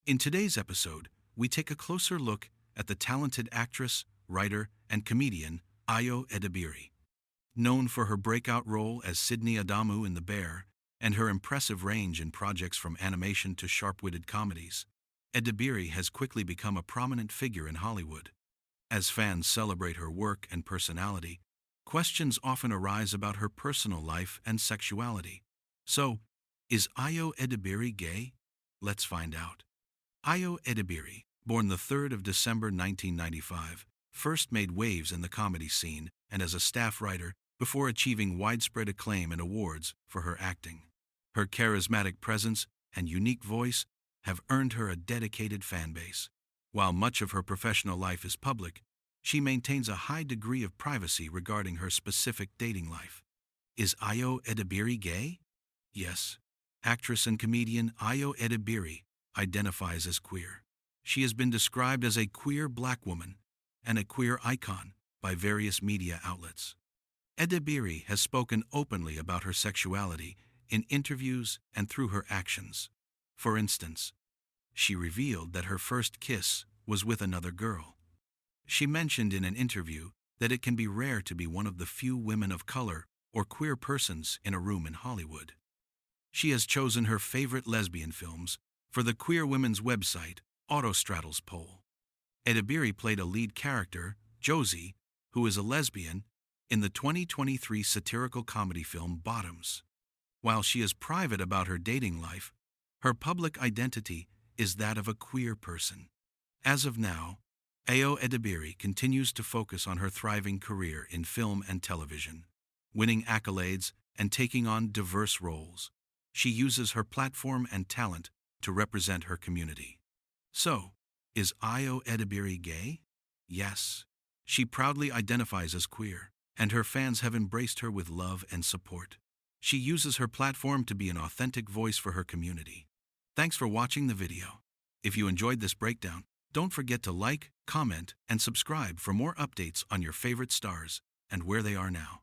In today's episode, we take a closer look at the talented actress, writer, and comedian Ayo Edebiri. Known for her breakout role as Sydney Adamu in The Bear and her impressive range in projects from animation to sharp-witted comedies, Edebiri has quickly become a prominent figure in Hollywood. As fans celebrate her work and personality, questions often arise about her personal life and sexuality. So, is Ayo Edebiri gay? Let's find out. Ayo Edebiri, born the 3rd of December 1995, first made waves in the comedy scene and as a staff writer before achieving widespread acclaim and awards for her acting. Her charismatic presence and unique voice have earned her a dedicated fan base. While much of her professional life is public, she maintains a high degree of privacy regarding her specific dating life. Is Ayo Edebiri gay? Yes. Actress and comedian Ayo Edebiri identifies as queer. She has been described as a queer black woman and a queer icon by various media outlets. Edebiri has spoken openly about her sexuality in interviews and through her actions. For instance, she revealed that her first kiss was with another girl. She mentioned in an interview that it can be rare to be one of the few women of color or queer persons in a room in Hollywood. She has chosen her favorite lesbian films for the queer women's website Autostraddle's poll. Edebiri played a lead character, Josie, who is a lesbian, in the 2023 satirical comedy film Bottoms. While she is private about her dating life, her public identity is that of a queer person. As of now, Ayo Edebiri continues to focus on her thriving career in film and television, winning accolades and taking on diverse roles. She uses her platform and talent to represent her community. So, is Ayo Edebiri gay? Yes. She proudly identifies as queer, and her fans have embraced her with love and support. She uses her platform to be an authentic voice for her community. Thanks for watching the video. If you enjoyed this breakdown, don't forget to like, comment, and subscribe for more updates on your favorite stars and where they are now.